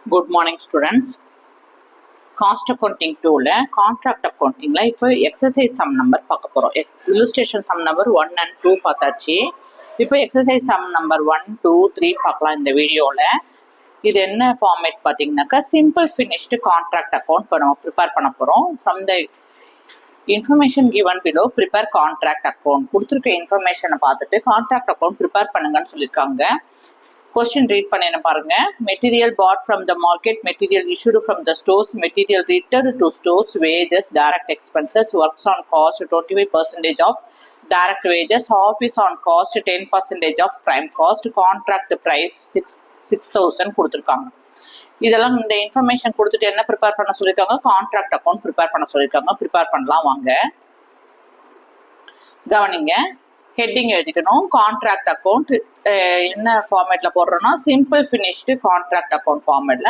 Good morning, students. Cost accounting tool, contract accounting la ipo exercise sum number பார்க்க போறோம். Illustration sum number 1 and 2 பார்த்தாச்சு. இப்போ exercise sum number 1, 2, 3 பார்க்கலாம் இந்த வீடியோல. இது என்ன ஃபார்மேட் பாத்தீங்கன்னாக்கா simple finished contract account நம்ம ப்ரிப்பேர் பண்ண போறோம். From the information given below prepare contract account. கொடுத்திருக்க இன்ஃபர்மேஷனை பார்த்துட்டு contract account ப்ரிப்பேர் பண்ணுங்கன்னு சொல்லியிருக்காங்க. Question read பண்ணேன்னு பாருங்க. Material bought from the market, material issued from the stores, material returned to stores, wages, direct expenses, works on cost 25% of direct wages, office on cost 10% of prime cost, contract price 6,000 கொடுத்துருக்காங்க. இதெல்லாம் இந்த information கொடுத்துட்டு என்ன prepare பண்ண சொல்லியிருக்காங்க, contract account prepare பண்ண சொல்லியிருக்காங்க. Prepare பண்ணலாம் வாங்க. கவனிங்க, ஹெட்டிங் எழுதிக்கணும். கான்ட்ராக்ட் அக்கௌண்ட் என்ன ஃபார்மேட்ல போடுறோம்னா சிம்பிள் ஃபினிஷ்டு கான்ட்ராக்ட் அக்கௌண்ட் ஃபார்மேட்ல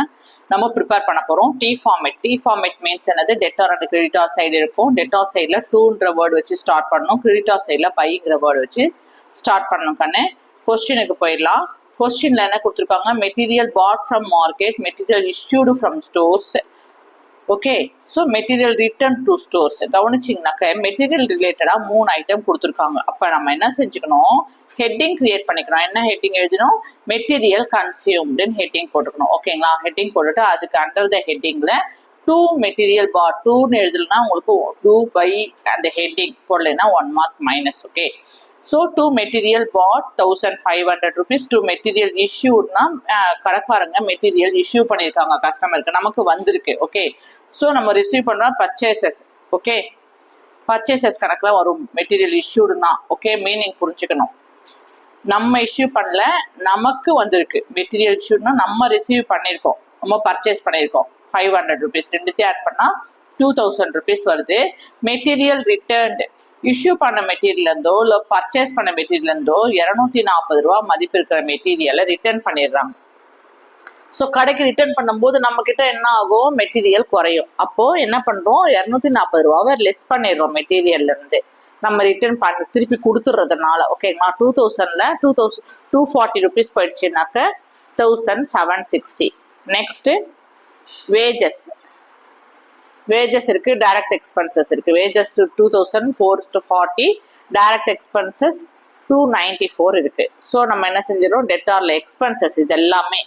நம்ம ப்ரிப்பேர் பண்ண போறோம். டி ஃபார்மேட் மீன்ஸ் என்னது, டெட்டார் அண்ட் கிரெடிட்டார் சைடு இருக்கும். டெட்டார் சைடில் டூன்ற வேர்டு வச்சு ஸ்டார்ட் பண்ணணும், கிரெடிட்டார் சைடில் பைங்கிற வேர்டு வச்சு ஸ்டார்ட் பண்ணணும். கண்ணு கொஸ்டினுக்கு போயிடலாம். கொஸ்டின்ல என்ன கொடுத்துருக்காங்க, material bought from market, material issued from stores. Okay, so material return to stores. கவனிச்சிங்கனாக்க மெட்டீரியல் ரிலேட்டடா 3 ஐட்டம் கொடுத்துருக்காங்க. அப்போ நம்ம என்ன செஞ்சுக்கணும், ஹெட்டிங் கிரியேட் பண்ணிக்கணும். என்ன ஹெட்டிங் எழுதணும், மெட்டீரியல் கன்சியூம்டுன்னு ஹெட்டிங் போட்டுக்கணும். ஓகேங்களா, ஹெட்டிங் போட்டுட்டு அதுக்கு அண்டர் த ஹெட்டிங்ல 2 மெட்டீரியல் பாட் 2ன்னு எழுதலன்னா உங்களுக்கு 2 by அந்த ஹெட்டிங் போடலைன்னா 1 mark minus. Okay, so 2 material bought 1500 rupees. 2 material இஷ்யூட்னா கடைக்காரங்க மெட்டீரியல் இஷ்யூ பண்ணியிருக்காங்க கஸ்டமருக்கு, நமக்கு வந்திருக்கு. ஓகே, ஸோ நம்ம ரிசீவ் பண்ணுறோம் பர்ச்சேசஸ். ஓகே, பர்ச்சேசஸ் கணக்கில் வரும் மெட்டீரியல் இஷ்யூடுனா. ஓகே, மீனிங் புரிஞ்சுக்கணும். நம்ம இஷ்யூ பண்ணல, நமக்கு வந்திருக்கு. மெட்டீரியல் இஷ்யூட்னா நம்ம ரிசீவ் பண்ணியிருக்கோம், நம்ம பர்ச்சேஸ் பண்ணியிருக்கோம். 500 rupees ரெண்டுத்தையும் ஆட் பண்ணால் 2000 rupees வருது. மெட்டீரியல் ரிட்டர்ன்டு, இஷ்யூ பண்ண மெட்டீரியல் இருந்தோ இல்லை பர்ச்சேஸ் பண்ண மெட்டீரியல் இருந்தோ 240 ரூபா மதிப்பு இருக்கிற மெட்டீரியலை ரிட்டர்ன் பண்ணிடுறாங்க. ஸோ கடைக்கு ரிட்டர்ன் பண்ணும்போது நம்ம கிட்ட என்ன ஆகும், மெட்டீரியல் குறையும். அப்போ என்ன பண்றோம், 240 ரூபாவை லெஸ் பண்ணிடுறோம் மெட்டீரியல்ல இருந்து. நம்ம ரிட்டர்ன் பண்ணி திருப்பி கொடுத்துறதுனால. ஓகேங்களா, 2000ல 240 rupees போயிடுச்சுனாக்க 1760. Next wages. வேஜஸ் இருக்கு, டைரக்ட் எக்ஸ்பென்சஸ் இருக்கு. வேஜஸ் 2440, டைரக்ட் எக்ஸ்பென்சஸ் 294 இருக்கு. ஸோ நம்ம என்ன செஞ்சிடறோம், டெட்டார்ல எக்ஸ்பென்சஸ் இது எல்லாமே.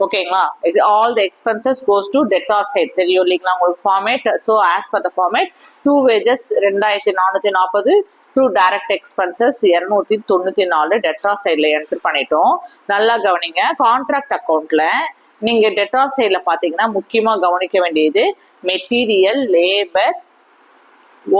ஓகேங்களா, all the expenses goes to debtor side. தெரியும் இல்லைங்களா உங்களுக்கு format. So as per the format 2 wages 2440, 2 direct expenses 294 debtor சைட்ல என்டர் பண்ணிட்டோம். நல்லா கவனிங்க, கான்ட்ராக்ட் அக்கௌண்ட்ல நீங்க டெட்டார் சைட்ல பாத்தீங்கன்னா முக்கியமா கவனிக்க வேண்டியது material, labour,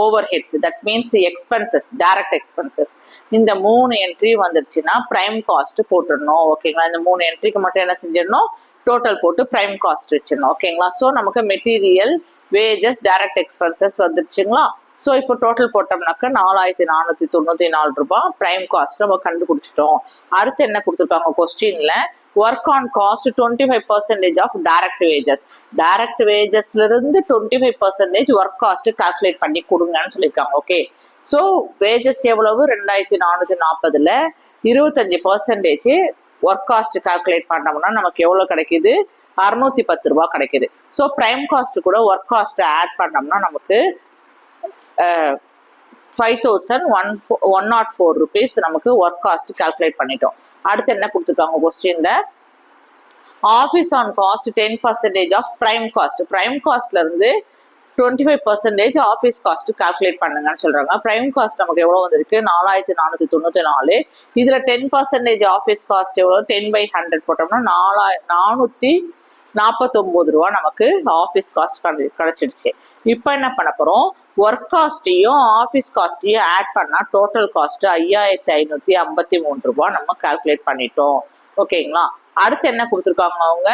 overheads, that means expenses, direct expenses. இந்த 3 என்ட்ரி வந்துருச்சுன்னா பிரைம் காஸ்ட் போட்டுடணும். ஓகேங்களா, இந்த 3 என்ட்ரிக்கு மட்டும் என்ன செஞ்சிடணும், டோட்டல் போட்டு பிரைம் காஸ்ட் வச்சிடணும். ஓகேங்களா, ஸோ நமக்கு மெட்டீரியல், வேஜஸ், டைரக்ட் எக்ஸ்பென்சஸ் வந்துருச்சுங்களா. ஸோ இப்போ டோட்டல் போட்டோம்னாக்க 4494 ரூபாய் பிரைம் காஸ்ட் நம்ம கண்டுபிடிச்சிட்டோம். அடுத்து என்ன கொடுத்துருக்காங்க கொஸ்டின்ல, work on cost 25% of direct wages. Direct வேஜஸ்ல இருந்து 25% ஒர்க் காஸ்ட் கால்குலேட் பண்ணி கொடுங்கன்னு சொல்லியிருக்காங்க. ஓகே, ஸோ வேஜஸ் எவ்வளவு, 2440ல 25% ஒர்க் காஸ்ட் கால்குலேட் பண்ணோம்னா நமக்கு எவ்வளவு கிடைக்குது, 610 ரூபாய் கிடைக்குது. ஸோ பிரைம் காஸ்ட் கூட ஒர்க் காஸ்ட் ஆட் பண்ணோம்னா நமக்கு 5104 rupees நமக்கு ஒர்க் காஸ்ட் கால்குலேட் பண்ணிட்டோம். அடுத்து என்ன கொடுத்துருக்காங்க கொஸ்டின்ல, office on cost 10% of prime cost. Prime காஸ்ட்ல இருந்து 25% ஆஃபீஸ் காஸ்ட் கால்குலேட் பண்ணுங்கன்னு சொல்றாங்க. பிரைம் காஸ்ட் நமக்கு எவ்வளவு வந்திருக்கு, 4494. இதுல 10% ஆஃபீஸ் காஸ்ட் எவ்வளவு, 10/100 போட்டோம்னா 449 ரூபா நமக்கு ஆஃபீஸ் காஸ்ட் கிடைச்சிடுச்சு. இப்போ என்ன பண்ண போறோம், ஒர்க் காஸ்டையும் ஆஃபீஸ் காஸ்டையும் ஆட் பண்ணா டோட்டல் காஸ்ட் 5553 ரூபாய் நம்ம கால்குலேட் பண்ணிட்டோம். ஓகேங்களா, அடுத்து என்ன கொடுத்துருக்காங்க அவங்க,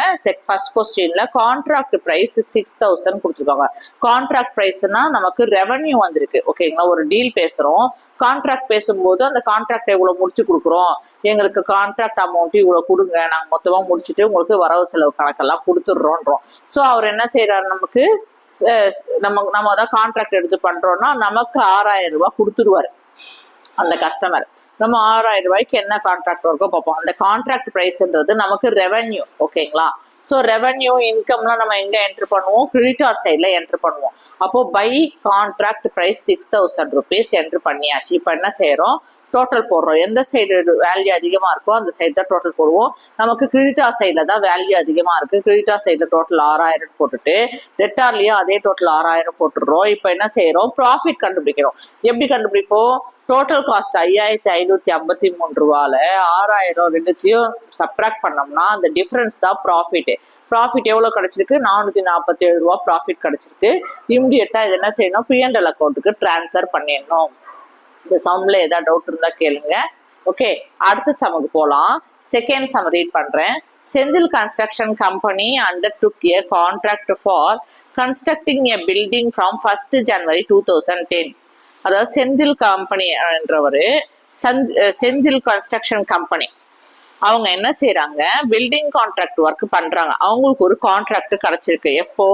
ஃபர்ஸ்ட் கொஸ்டின்ல கான்ட்ராக்ட் பிரைஸ் 6000 கொடுத்துருக்காங்க. கான்ட்ராக்ட் பிரைஸ்னா நமக்கு ரெவன்யூ வந்திருக்கு. ஓகேங்களா, ஒரு டீல் பேசுறோம், கான்ட்ராக்ட் பேசும்போது அந்த கான்ட்ராக்ட் எவ்வளவு முடிச்சு கொடுக்குறோம், எங்களுக்கு கான்ட்ராக்ட் அமௌண்ட் இவ்வளவு கொடுங்க, நாங்கள் மொத்தமா முடிச்சுட்டு உங்களுக்கு வரவு செலவு கணக்கெல்லாம் கொடுத்துடுறோன்றோம். ஸோ அவர் என்ன செய்யறாரு, நமக்கு நம்ம தான் கான்ட்ராக்ட் எடுத்து பண்றோம்னா நமக்கு 6000 ரூபாய் கொடுத்துருவாரு அந்த கஸ்டமர். நம்ம 6000 ரூபாய்க்கு என்ன கான்ட்ராக்ட் ஒர்க்கோ பார்ப்போம். அந்த கான்ட்ராக்ட் பிரைஸ்ன்றது நமக்கு ரெவன்யூ. ஓகேங்களா, ஸோ ரெவன்யூ இன்கம்லாம் நம்ம எங்கே என்ட்ரு பண்ணுவோம், கிரெடிட்டார் சைடில் என்ட்ரு பண்ணுவோம். அப்போ by contract price 6,000 rupees entry பண்ணியாச்சு. இப்போ என்ன செய்கிறோம், டோட்டல் போடுறோம். எந்த சைடு வேல்யூ அதிகமாக இருக்கோ அந்த சைடு தான் டோட்டல் போடுவோம். நமக்கு கிரெடிட்டார் சைடில் தான் வேல்யூ அதிகமாக இருக்குது. கிரெடிட்டார் சைடில் டோட்டல் 6,000 போட்டுட்டு டெட்டார்லேயும் அதே டோட்டல் 6,000 போட்டுடுறோம். இப்போ என்ன செய்கிறோம், ப்ராஃபிட் கண்டுபிடிக்கிறோம். எப்படி கண்டுபிடிப்போம், டோட்டல் காஸ்ட் 5,553 ரூபால 6,000 ரெண்டுத்தையும் சப்ராக்ட் பண்ணோம்னா அந்த டிஃப்ரென்ஸ் தான் ப்ராஃபிட். ப்ராஃபிட் எவ்வளோ கிடைச்சிருக்கு, 447 ரூபா ப்ராஃபிட் கிடைச்சிருக்கு. இம்மிடியட்டா இது என்ன செய்யணும், P&L அக்கௌண்ட்டுக்கு டிரான்ஸ்ஃபர் பண்ணிடணும். இந்த சம்ல ஏதாவது டவுட் இருந்தா கேளுங்க. ஓகே, அடுத்த சம்முக்கு போகலாம். செகண்ட் சம் ரீட் பண்றேன். Senthil construction company undertook a contract for constructing a building from 1st January 2010. அதாவது செந்தில் கம்பெனி என்றவர் செந்தில் கன்ஸ்ட்ரக்ஷன் கம்பெனி அவங்க என்ன செய்யறாங்க, பில்டிங் கான்ட்ராக்ட் ஒர்க் பண்றாங்க. அவங்களுக்கு ஒரு கான்ட்ராக்ட் கிடைச்சிருக்கு. எப்போ,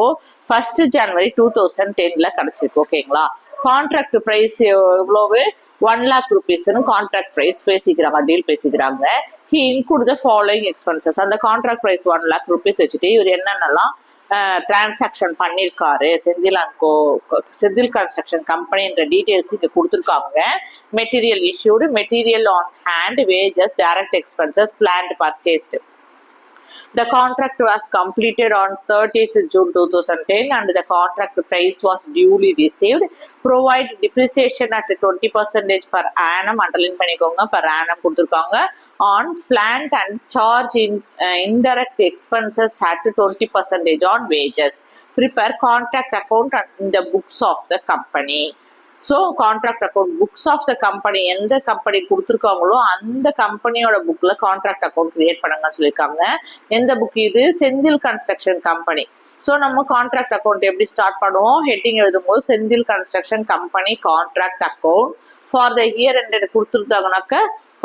1st January 2010 கிடைச்சிருக்கு. ஓகேங்களா, கான்ட்ராக்ட் பிரைஸ் எவ்வளவு, 1 lakh rupees கான்ட்ராக்ட் பிரைஸ் பேசிக்கிறாங்க, டீல் பேசிக்கிறாங்க. He include the following expenses. அந்த கான்ட்ராக்ட் பிரைஸ் 1 lakh rupees வச்சுட்டு இவர் என்னென்னலாம் டிரான்சாக்ஷன் பண்ணியிருக்காரு, செந்தில் கன்ஸ்ட்ரக்ஷன் கம்பெனின்ற டீடைல்ஸ் இங்கே கொடுத்துருக்காங்க. Material issued, material on hand, wages, direct expenses, plant purchased. The contract was completed on 30th June 2010 and the contract price was duly received. Provide depreciation at 20% per annum, underline பண்ணிக்கோங்க, per annum கொடுத்துருக்காங்க. On plant and charge in indirect expenses at 20% on wages. Prepare contract account in the books of the company. So contract account books of the company, எந்த company கொடுத்துருக்காங்களோ அந்த கம்பெனியோட புக்கில் contract account create பண்ணுங்கன்னு சொல்லியிருக்காங்க. எந்த book இது, Senthil construction company. So நம்ம கான்ட்ராக்ட் அக்கௌண்ட் எப்படி ஸ்டார்ட் பண்ணுவோம், ஹெட்டிங் எழுதும்போது Senthil construction company contract account for the year ended கொடுத்துருந்தாங்கனாக்க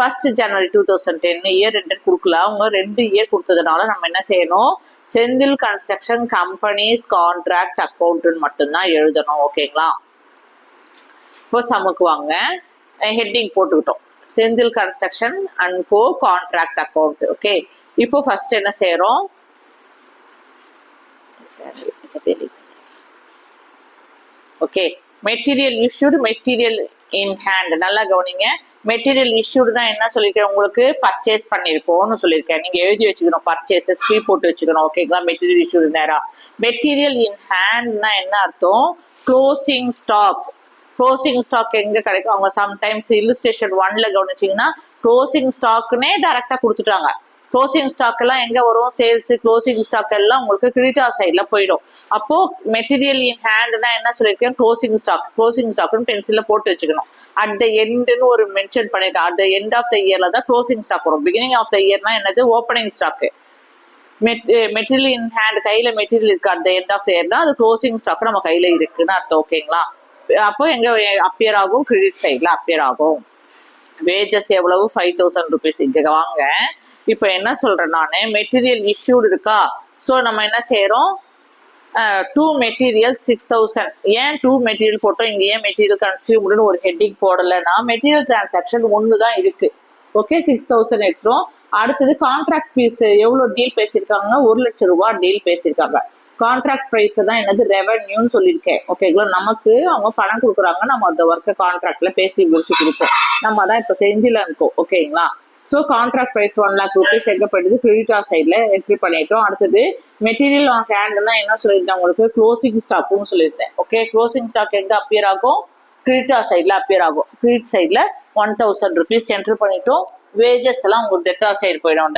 1st January 2010. இயர் எண்டட் கொடுக்கல, அவங்க 2 இயர் கொடுத்ததுனால நம்ம என்ன செய்யணும், செந்தில் கன்ஸ்ட்ரக்ஷன் கம்பெனிஸ் கான்ட்ராக்ட் அக்கௌண்ட்னு மட்டும்தான் எழுதணும். ஓகேங்களா, இப்போ சமுக்கு வாங்க, ஹெட்டிங் போட்டுக்கிட்டோம், Senthil construction and co contract account. Okay, இப்போ ஃபர்ஸ்ட் என்ன செய்யறோம், okay, material issued, material in hand. நல்லா கவனிங்க, மெட்டீரியல் இஷ்யூடுனா என்ன சொல்லியிருக்கேன் உங்களுக்கு, பர்ச்சேஸ் பண்ணியிருக்கோம்னு சொல்லியிருக்கேன். நீங்க எழுதி வச்சுக்கணும், பர்ச்சேசஸ் ஃப்ரீ போட்டு வச்சுக்கணும். ஓகேங்களா, மெட்டீரியல் இஷ்யூடு நேரா. மெட்டீரியல் இன் ஹேண்ட்னா என்ன அர்த்தம், க்ளோசிங் ஸ்டாக். க்ளோசிங் ஸ்டாக் எங்க கிடைக்கும், அவங்க சம்டைம்ஸ் இல்லுஸ்ட்ரேஷன் 1ல கவனிச்சிங்கன்னா க்ளோசிங் ஸ்டாக்னே டைரக்டா கொடுத்துட்டாங்க. க்ளோசிங் ஸ்டாக் எல்லாம் எங்க வரும், சேல்ஸ் க்ளோசிங் ஸ்டாக் எல்லாம் உங்களுக்கு கிரெடிட்டார் சைட்ல போயிடும். அப்போ மெட்டீரியல் இன் ஹேண்ட்னா என்ன சொல்லியிருக்கேன், க்ளோசிங் ஸ்டாக். க்ளோசிங் ஸ்டாக்னு பென்சில்ல போட்டு வச்சுக்கணும். அட் த எண்ட்னு ஒரு மென்ஷன் பண்ணிருக்கேன். At the end of the இயர்ல தான் க்ளோசிங் ஸ்டாக் வரும். பிகினிங் ஆஃப் த இயர்னா என்னது, opening stock. Material in hand, கையில மெட்டீரியல் இருக்கு at the end of the இயர்னா அது க்ளோசிங் ஸ்டாக் நம்ம கையில இருக்குன்னு அர்த்தம். ஓகேங்களா, அப்போ எங்க அப்பியர் ஆகும், கிரெடிட் சைட்ல அப்பியர் ஆகும். வேஜஸ் எவ்வளவு, 5,000 rupees. இங்க வாங்க, இப்போ என்ன சொல்றேன் நானு, மெட்டீரியல் இஷ்யூடு இருக்கா. ஸோ நம்ம என்ன செய்யறோம், 2 மெட்டீரியல் 6,000. ஏன் 2 மெட்டீரியல் போட்டோம், இங்க ஏன் மெட்டீரியல் கன்சியூம்டுன்னு ஒரு ஹெட்டிங் போடலைன்னா, மெட்டீரியல் டிரான்சாக்ஷன் 1 தான் இருக்கு. ஓகே, 6,000 எடுத்துரும். அடுத்தது கான்ட்ராக்ட் ஃபீஸ் எவ்வளோ டீல் பேசியிருக்காங்க, 1 லட்சம் ரூபாய் டீல் பேசியிருக்காங்க. கான்ட்ராக்ட் பிரைஸ் தான் என்னது, ரெவன்யூன்னு சொல்லியிருக்கேன். ஓகேங்களா, நமக்கு அவங்க பணம் கொடுக்குறாங்க, நம்ம அந்த ஒர்க்கை கான்ட்ராக்ட்ல பேசி முடிச்சு கொடுப்போம். நம்ம தான் இப்போ செஞ்சில இருக்கோம். ஓகேங்களா, so contract price 1 lakh rupees எங்க போயிடுது, கிரெடிட்டார் சைட்ல என்ட்ரி பண்ணிட்டோம். அடுத்தது மெட்டீரியல் ஆன் ஹேண்ட்னா என்ன சொல்லியிருந்தேன் உங்களுக்கு, க்ளோசிங் ஸ்டாக்னு சொல்லியிருந்தேன். ஓகே, க்ளோசிங் ஸ்டாக் எங்க அப்பியர் ஆகும், கிரெடிட்டார் சைட்ல அப்பியர் ஆகும். கிரெடிட் சைட்ல 1,000 rupees என்ட்ரி பண்ணிட்டோம். வேஜஸ் எல்லாம் உங்களுக்கு டெட்டார் சைடு போயிடும்.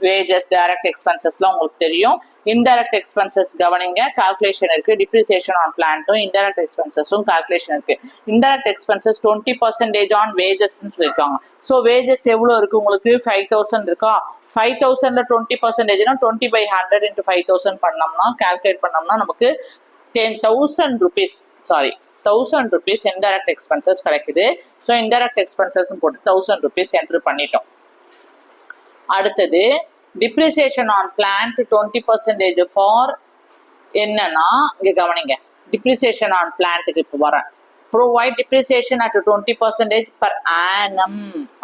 வேஜஸ், டைரக்ட் எக்ஸ்பென்சஸ்லாம் உங்களுக்கு தெரியும். இன்டைரக்ட் எக்ஸ்பென்சஸ் கவனிங்க, கால்குலேஷன் இருக்கு. டிப்ரிசியேஷன் ஆன் பிளான்ட்டும் இன்டைரக்ட் எக்ஸ்பென்சஸும் கால்குலேஷன் இருக்கு. இன்டைரக்ட் எக்ஸ்பென்சஸ் 20% ஆன் வேஜஸ்ன்னு சொல்லியிருக்காங்க. ஸோ வேஜஸ் எவ்வளோ இருக்கு உங்களுக்கு, 5,000 இருக்கா. 5,000ல 20%னா 20/100 into 5,000 பண்ணோம்னா, கால்குலேட் பண்ணோம்னா நமக்கு 10,000 rupees, sorry 1,000 rupees indirect expenses கிடைக்குது. ஸோ இன்டைரக்ட் எக்ஸ்பென்சஸ் போட்டு 1,000 rupees என்ட்ரு பண்ணிட்டோம். அடுத்தது டிப்ரிசியேஷன் ஆன் பிளான்ட் 20% ஃபார் என்னன்னா, இங்க கவனிங்க, டிப்ரிசியேஷன் ஆன் பிளான்ட்டுக்கு இப்போ வரேன். Provide depreciation at 20% per annum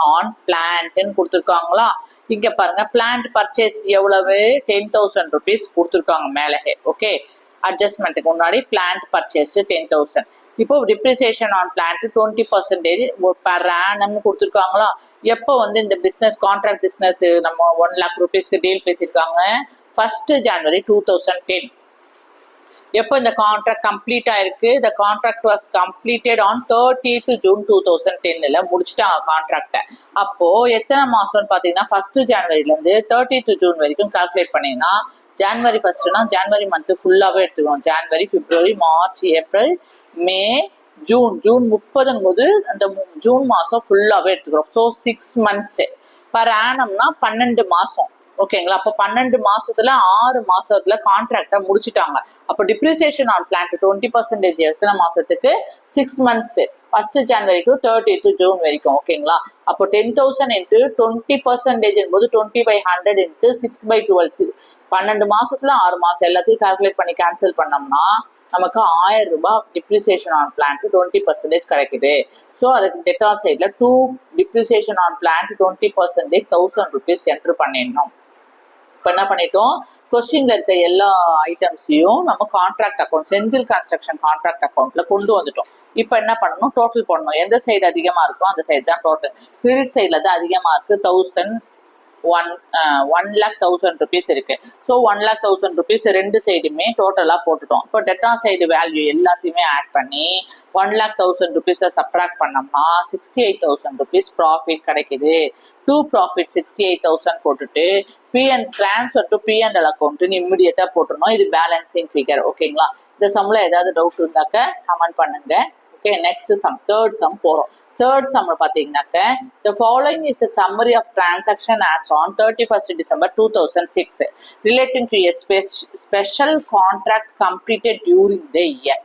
on பிளான்ட்னு கொடுத்துருக்காங்களா. இங்க பாருங்க பிளான்ட் பர்ச்சேஸ் எவ்வளவு 10,000 rupees கொடுத்துருக்காங்க மேலே. ஓகே, அட்ஜஸ்ட்மெண்ட்டுக்கு முன்னாடி பிளான்ட் பர்ச்சேஸ் 10,000. இப்போ depreciation on plant 20% per annum கொடுத்துருக்காங்களா. எப்போ வந்து இந்த பிஸ்னஸ் கான்ட்ராக்ட் பிஸ்னஸ் நம்ம 1 lakh rupeesக்கு டீல் பேசியிருக்காங்க 1st January 2010. எப்போ இந்த கான்ட்ராக்ட் கம்ப்ளீட் ஆயிருக்கு, இந்த contract was completed on 30th June 2010 முடிச்சுட்டாங்க கான்ட்ராக்டை. அப்போ எத்தனை மாசம்னு பாத்தீங்கன்னா 1st January இருந்து 30th June வரைக்கும் கால்குலேட் பண்ணீங்கன்னா January 1st ஜான்வரி மந்த் ஃபுல்லாவே எடுத்துக்கணும். January, February, March, April, May, June. June 30 போது அந்த ஜூன் மாசம் ஃபுல்லாவே எடுத்துக்கிறோம். ஸோ 6 months பர் ஆனம்னா 12 மாசம். ஓகேங்களா, அப்போ 12 மாசத்துல 6 மாசத்துல கான்ட்ராக்டை முடிச்சுட்டாங்க. அப்போ டிப்ரிசியேஷன் ஆன் பிளான்ட் 20% எத்தனை மாசத்துக்கு 6 months 1st January to 30th June வரைக்கும். ஓகேங்களா, அப்போ 10,000 into 20% போது 20/100 into 6/12 12 மாசத்துல 6 மாசம் எல்லாத்தையும் கால்குலேட் பண்ணி கேன்சல் பண்ணோம்னா நமக்கு 1000 ரூபாய் டிப்ரிசியேஷன் ஆன் பிளான்ட் 20% கிடைக்குது. ஸோ அதுக்கு டெட்டார் சைட்ல 2 depreciation on plant 20% 1000 rupees entry பண்ணிடணும். இப்போ என்ன பண்ணிட்டோம், கொஸ்டின்ல இருக்க எல்லா ஐட்டம்ஸையும் நம்ம contract account Senthil construction contract அக்கௌண்ட்ல கொண்டு வந்துட்டோம். இப்போ என்ன பண்ணணும், டோட்டல் பண்ணணும். எந்த சைடு அதிகமா இருக்கோ அந்த சைடு தான் டோட்டல். கிரெடிட் சைட்ல தான் அதிகமா இருக்கு 1,10,000 rupees இருக்கு. ஸோ 1,10,000 rupees ரெண்டு சைடுமே டோட்டலா போட்டுட்டோம். இப்போ டெட்டா சைடு வேல்யூ எல்லாத்தையுமே ஆட் பண்ணி 1,10,000 rupees சப்ராக்ட் பண்ணோம்னா 68,000 rupees ப்ராஃபிட் கிடைக்குது. டூ ப்ராஃபிட் 68,000 போட்டுட்டு ட்ரான்ஸ்ஃபர் டு P&L அக்கௌண்ட் இம்மிடியட்டா போட்டுருணும். இது பேலன்சிங் ஃபிகர். ஓகேங்களா, இந்த சம்ல ஏதாவது டவுட் இருந்தாக்க கமெண்ட் பண்ணுங்க. Okay, next sum, third sum போறோம். தேர்ட் சம்ல பாத்தீங்கன்னாக்க the following is the summary of transaction as on 31st December 2006 relating to a special contract completed during the year.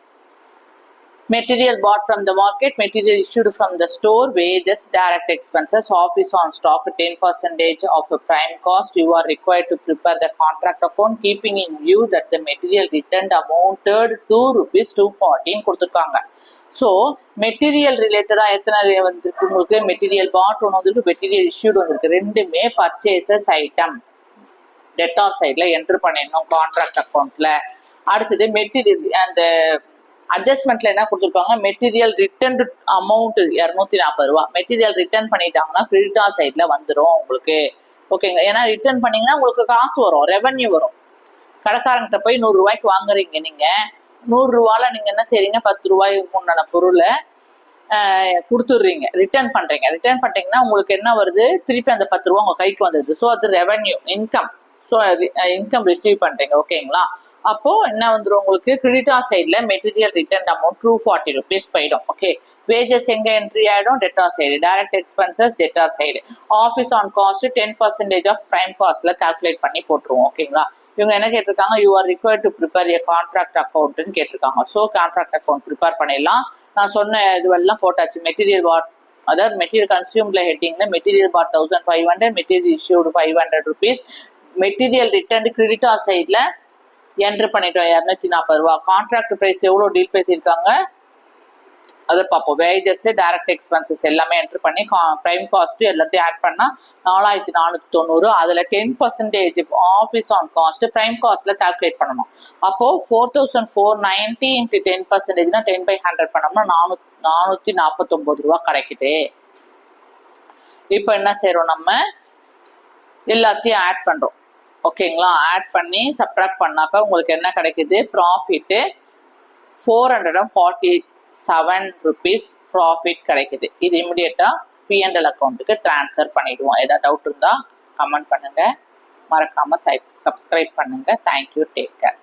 Material bought from the market, material issued from the store, wages, direct expenses, office on stock, 10% of a prime cost. You are required to prepare the contract account keeping in view that the material returned amounted to rupees 214 கொடுத்துருக்காங்க. So material ரிலேட்டடாக எத்தனை வந்துருக்கு உங்களுக்கு, material பாட் ஒன்று வந்துருக்கு, material issued வந்துருக்கு. ரெண்டுமே purchases item debtor சைடில் என்ட்ரு பண்ணிடணும் கான்ட்ராக்ட் அக்கௌண்ட்டில். அடுத்தது மெட்டீரியல் அந்த அட்ஜஸ்ட்மெண்ட்ல என்ன கொடுத்துருப்பாங்க, மெட்டீரியல் ரிட்டர்ன் அமௌண்ட் 240 ரூபா. மெட்டீரியல் ரிட்டர்ன் பண்ணிட்டாங்கன்னா கிரெடிட்டார் சைடில் வந்துடும் உங்களுக்கு. ஓகேங்க, ஏன்னா ரிட்டர்ன் பண்ணீங்கன்னா உங்களுக்கு காசு வரும், ரெவன்யூ வரும். கடைக்காரங்கிட்ட போய் 100 ரூபாய்க்கு வாங்குறீங்க நீங்கள், 100 ரூபால நீங்க என்ன செய்றீங்க, 10 ரூபாய்க்கு உண்டான பொருளை கொடுத்துடுறீங்க, ரிட்டர்ன் பண்றீங்க. ரிட்டர்ன் பண்ணிட்டீங்கன்னா உங்களுக்கு என்ன வருது, திருப்பி அந்த 10 ரூபா உங்க கைக்கு வந்தது. ஸோ அது revenue income. So income receive பண்றீங்க. ஓகேங்களா, அப்போ என்ன வந்துடும் உங்களுக்கு, கிரெடிட்டார் சைட்ல மெட்டீரியல் ரிட்டர்ன் அமௌண்ட் 240 rupees போயிடும். ஓகே, வேஜஸ் எங்க என்ட்ரி ஆயிடும், debtor side. Direct expenses debtor side. Office on cost 10% of prime காஸ்ட்ல கால்குலேட் பண்ணி போட்டுருவோம். ஓகேங்களா, இவங்க என்ன கேட்டிருக்காங்க, you are required to prepare a contract அக்கௌண்ட்னு கேட்டிருக்காங்க. ஸோ கான்ட்ராக்ட் அக்கௌண்ட் ப்ரிப்பேர் பண்ணிடலாம். நான் சொன்ன இதுவெல்லாம் போட்டாச்சு. மெட்டீரியல் பாட், அதாவது மெட்டீரியல் கன்சியூம்ல ஹெட்டிங்ல மெட்டீரியல் பாட் 1,500, material issued 500 rupees, material return creditor சைட்ல என்ட்ரு பண்ணிட்டோம் 240 ரூபா. கான்ட்ராக்ட் பிரைஸ் எவ்வளோ டீல் பேசியிருக்காங்க அதை பார்ப்போம். வேஜஸ், டைரக்ட் எக்ஸ்பென்சஸ் எல்லாமே என்ட்ரு பண்ணி பிரைம் காஸ்ட் எல்லாத்தையும் ஆட் பண்ணா 4,490. அதுல 10% ஆஃபீஸ் ஆன் காஸ்ட் பிரைம் காஸ்ட்ல கால்குலேட் பண்ணணும். அப்போ 4,490 into 10%னா 10/100 பண்ணோம்னா 449 ரூபா கிடைக்குது. இப்போ என்ன செய்யறோம், நம்ம எல்லாத்தையும் ஆட் பண்றோம். ஓகேங்களா, ஆட் பண்ணி சப்ட்ராக்ட் பண்ணாக்கா உங்களுக்கு என்ன கிடைக்குது, ப்ராஃபிட் 447 rupees ப்ராஃபிட் கிடைக்குது. இது இமிடியேட்டா P&L அக்கௌண்ட்டுக்கு டிரான்ஸ்ஃபர் பண்ணிடுவோம். ஏதாவது டவுட் இருந்தா கமெண்ட் பண்ணுங்க, மறக்காம சப்ஸ்கிரைப் பண்ணுங்க. Thank you, take care.